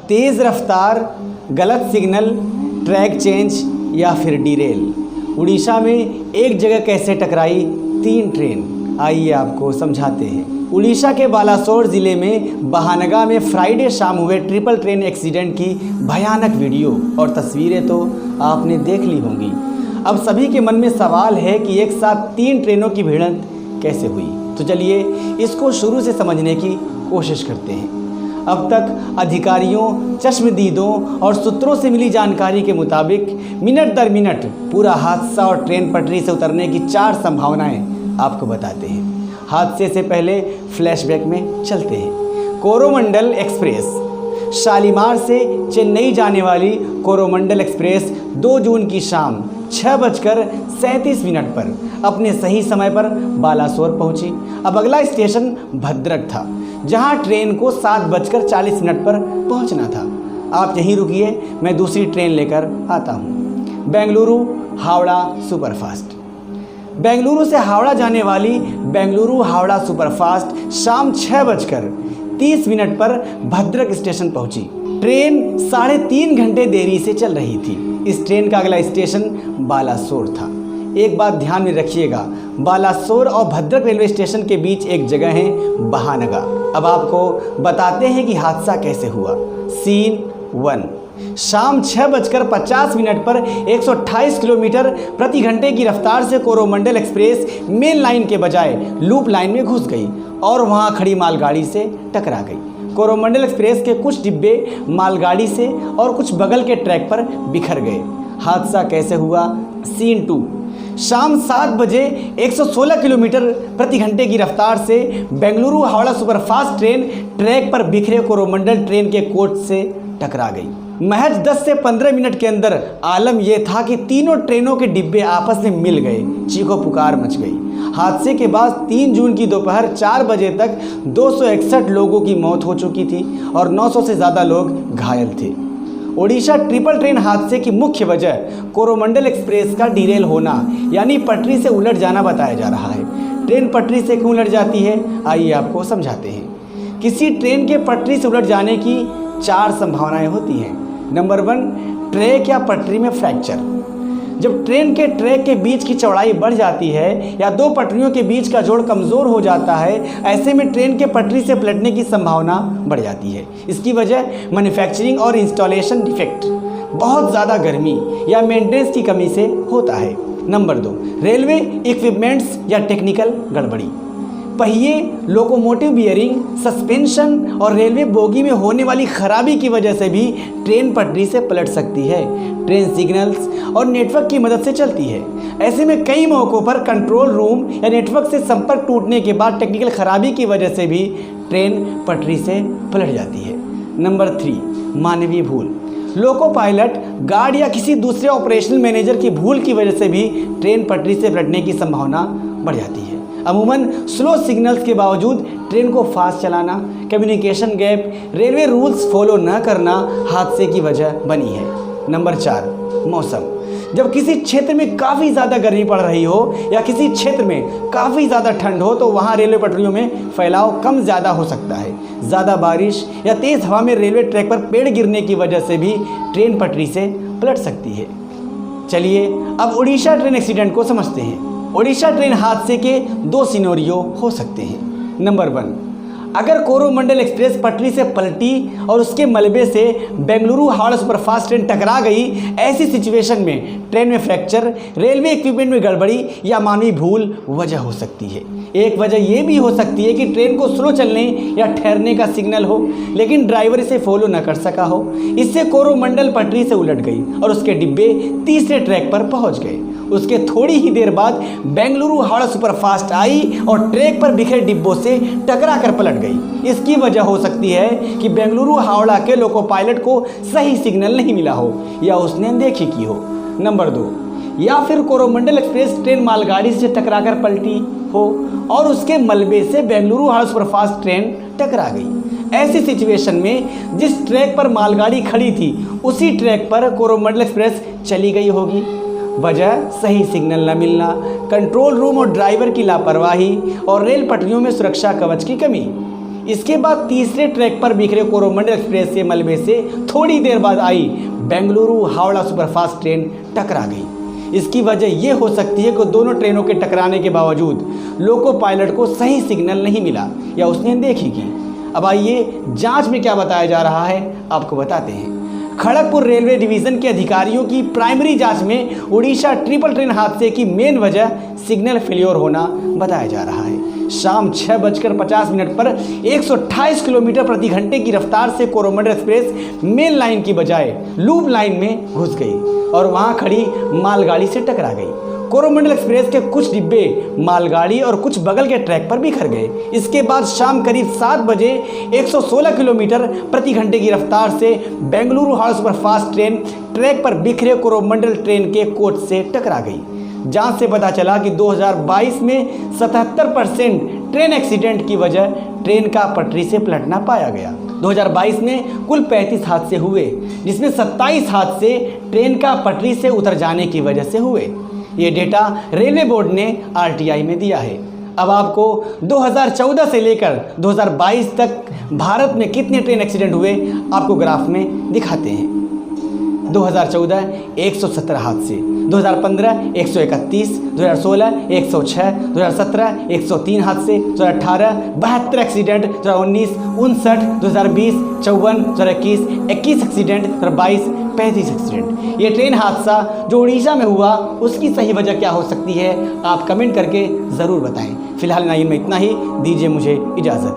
तेज़ रफ्तार, गलत सिग्नल, ट्रैक चेंज या फिर डीरेल। उड़ीसा में एक जगह कैसे टकराई 3 ट्रेन, आइए आपको समझाते हैं। उड़ीसा के बालासोर ज़िले में बहानगा में फ्राइडे शाम हुए ट्रिपल ट्रेन एक्सीडेंट की भयानक वीडियो और तस्वीरें तो आपने देख ली होंगी। अब सभी के मन में सवाल है कि एक साथ 3 ट्रेनों की भिड़ंत कैसे हुई। तो चलिए इसको शुरू से समझने की कोशिश करते हैं। अब तक अधिकारियों, चश्मदीदों और सूत्रों से मिली जानकारी के मुताबिक मिनट दर मिनट पूरा हादसा और ट्रेन पटरी से उतरने की 4 संभावनाएं आपको बताते हैं। हादसे से पहले फ्लैशबैक में चलते हैं। कोरोमंडल एक्सप्रेस, शालीमार से चेन्नई जाने वाली कोरोमंडल एक्सप्रेस 2 जून की शाम 6:37 पर अपने सही समय पर बालासोर पहुंची। अब अगला स्टेशन भद्रक था, जहां ट्रेन को 7:40 पर पहुंचना था। आप यहीं रुकिए, मैं दूसरी ट्रेन लेकर आता हूं। बेंगलुरु हावड़ा सुपरफास्ट। बेंगलुरु से हावड़ा जाने वाली बेंगलुरु हावड़ा सुपरफास्ट शाम 6:30 पर भद्रक स्टेशन पहुंची। ट्रेन 3.5 घंटे देरी से चल रही थी। इस ट्रेन का अगला स्टेशन बालासोर था। एक बात ध्यान में रखिएगा, बालासोर और भद्रक रेलवे स्टेशन के बीच एक जगह है बहानगा। अब आपको बताते हैं कि हादसा कैसे हुआ। सीन 1, शाम 6:50 पर 128 किलोमीटर प्रति घंटे की रफ्तार से कोरोमंडल एक्सप्रेस मेन लाइन के बजाय लूप लाइन में घुस गई और वहां खड़ी मालगाड़ी से टकरा गई। कोरोमंडल एक्सप्रेस के कुछ डिब्बे मालगाड़ी से और कुछ बगल के ट्रैक पर बिखर गए। हादसा कैसे हुआ। सीन 2, शाम 7 बजे 116 किलोमीटर प्रति घंटे की रफ्तार से Bengaluru Howrah superfast train track पर बिखरे कोरोमंडल ट्रेन के कोच से टकरा गई। महज 10 से 15 मिनट के अंदर आलम यह था कि तीनों ट्रेनों के डिब्बे आपस में मिल गए। चीखो पुकार मच गई। हादसे के बाद 3 जून की दोपहर 4 बजे तक 261 लोगों की मौत हो चुकी थी और 900 से ज़्यादा लोग घायल थे। ओडिशा ट्रिपल ट्रेन हादसे की मुख्य वजह कोरोमंडल एक्सप्रेस का डीरेल होना यानी पटरी से उलट जाना बताया जा रहा है। ट्रेन पटरी से क्यों उलट जाती है, आइए आपको समझाते हैं। किसी ट्रेन के पटरी से उलट जाने की 4 संभावनाएं होती हैं। नंबर 1, ट्रैक या पटरी में फ्रैक्चर। जब ट्रेन के ट्रैक के बीच की चौड़ाई बढ़ जाती है या 2 पटरियों के बीच का जोड़ कमज़ोर हो जाता है, ऐसे में ट्रेन के पटरी से पलटने की संभावना बढ़ जाती है। इसकी वजह मैन्युफैक्चरिंग और इंस्टॉलेशन डिफेक्ट, बहुत ज़्यादा गर्मी या मेंटेनेंस की कमी से होता है। नंबर 2, रेलवे इक्विपमेंट्स या टेक्निकल गड़बड़ी। पहिए, लोकोमोटिव बियरिंग, सस्पेंशन और रेलवे बोगी में होने वाली खराबी की वजह से भी ट्रेन पटरी से पलट सकती है। ट्रेन सिग्नल्स और नेटवर्क की मदद से चलती है। ऐसे में कई मौक़ों पर कंट्रोल रूम या नेटवर्क से संपर्क टूटने के बाद टेक्निकल खराबी की वजह से भी ट्रेन पटरी से पलट जाती है। नंबर 3, मानवीय भूल। लोको पायलट, गार्ड या किसी दूसरे ऑपरेशनल मैनेजर की भूल की वजह से भी ट्रेन पटरी से पलटने की संभावना बढ़ जाती है। अमूमन स्लो सिग्नल्स के बावजूद ट्रेन को फास्ट चलाना, communication gap, railway rules follow न करना हादसे की वजह बनी है। नंबर 4, मौसम। जब किसी क्षेत्र में काफ़ी ज़्यादा गर्मी पड़ रही हो या किसी क्षेत्र में काफ़ी ज़्यादा ठंड हो तो वहाँ रेलवे पटरियों में फैलाव कम ज़्यादा हो सकता है। ज़्यादा बारिश या तेज़ हवा में रेलवे ट्रैक पर पेड़ गिरने की वजह से भी ट्रेन पटरी से पलट सकती है। चलिए अब उड़ीसा ट्रेन एक्सीडेंट को समझते हैं। ओडिशा ट्रेन हादसे के 2 सिनेरियो हो सकते हैं। नंबर 1, अगर कोरोमंडल एक्सप्रेस पटरी से पलटी और उसके मलबे से बेंगलुरु हावड़ा सुपरफास्ट ट्रेन टकरा गई, ऐसी सिचुएशन में ट्रेन में फ्रैक्चर, रेलवे इक्विपमेंट में गड़बड़ी या मानवीय भूल वजह हो सकती है। एक वजह यह भी हो सकती है कि ट्रेन को स्लो चलने या ठहरने का सिग्नल हो, लेकिन ड्राइवर इसे फॉलो न कर सका हो। इससे कोरोमंडल पटरी से उलट गई और उसके डिब्बे तीसरे ट्रैक पर पहुंच गए। उसके थोड़ी ही देर बाद बेंगलुरु हावड़ा सुपरफास्ट आई और ट्रैक पर बिखरे डिब्बों से टकरा कर पलट गई। इसकी वजह हो सकती है कि बेंगलुरु हावड़ा के लोको पायलट को सही सिग्नल नहीं मिला हो या उसने अनदेखी की हो। नंबर 2, या फिर कोरोमंडल एक्सप्रेस ट्रेन मालगाड़ी से टकरा कर पलटी हो और उसके मलबे से बेंगलुरु हावड़ा सुपरफास्ट ट्रेन टकरा गई। ऐसी सिचुएशन में जिस ट्रैक पर मालगाड़ी खड़ी थी उसी ट्रैक पर कोरोमंडल एक्सप्रेस चली गई होगी। वजह सही सिग्नल न मिलना, कंट्रोल रूम और ड्राइवर की लापरवाही और रेल पटरियों में सुरक्षा कवच की कमी। इसके बाद तीसरे ट्रैक पर बिखरे कोरोमंडल एक्सप्रेस से मलबे से थोड़ी देर बाद आई बेंगलुरु हावड़ा सुपरफास्ट ट्रेन टकरा गई। इसकी वजह यह हो सकती है कि दोनों ट्रेनों के टकराने के बावजूद लोको पायलट को सही सिग्नल नहीं मिला या उसने अनदेखी की। अब आइए जांच में क्या बताया जा रहा है आपको बताते हैं। खड़गपुर रेलवे डिवीज़न के अधिकारियों की प्राइमरी जांच में उड़ीसा ट्रिपल ट्रेन हादसे की मेन वजह सिग्नल फेलियर होना बताया जा रहा है। शाम 6:50 पर 128 किलोमीटर प्रति घंटे की रफ्तार से कोरोमंडल एक्सप्रेस मेन लाइन की बजाय लूप लाइन में घुस गई और वहां खड़ी मालगाड़ी से टकरा गई। कोरोमंडल एक्सप्रेस के कुछ डिब्बे मालगाड़ी और कुछ बगल के ट्रैक पर बिखर गए। इसके बाद शाम करीब 7 बजे 116 किलोमीटर प्रति घंटे की रफ्तार से Bengaluru Howrah superfast train track पर बिखरे कोरोमंडल ट्रेन के कोच से टकरा गई। जांच से पता चला कि 2022 में 77% ट्रेन एक्सीडेंट की वजह ट्रेन का पटरी से पलटना पाया गया। 2022 में कुल 35 हादसे हुए, जिसमें 27 हादसे ट्रेन का पटरी से उतर जाने की वजह से हुए। ये डेटा रेलवे बोर्ड ने आरटीआई में दिया है। अब आपको 2014 से लेकर 2022 तक भारत में कितने ट्रेन एक्सीडेंट हुए आपको ग्राफ में दिखाते हैं। 2014 117 हादसे, 2015 131, 2016 106, 2017 103 हादसे, 2018 72 एक्सीडेंट, 2019 59, 2020 54, 2021 21 एक्सीडेंट, 2022 35 एक्सीडेंट। ये ट्रेन हादसा जो उड़ीसा में हुआ उसकी सही वजह क्या हो सकती है आप कमेंट करके ज़रूर बताएं। फिलहाल नाइन में इतना ही, दीजिए मुझे इजाज़त।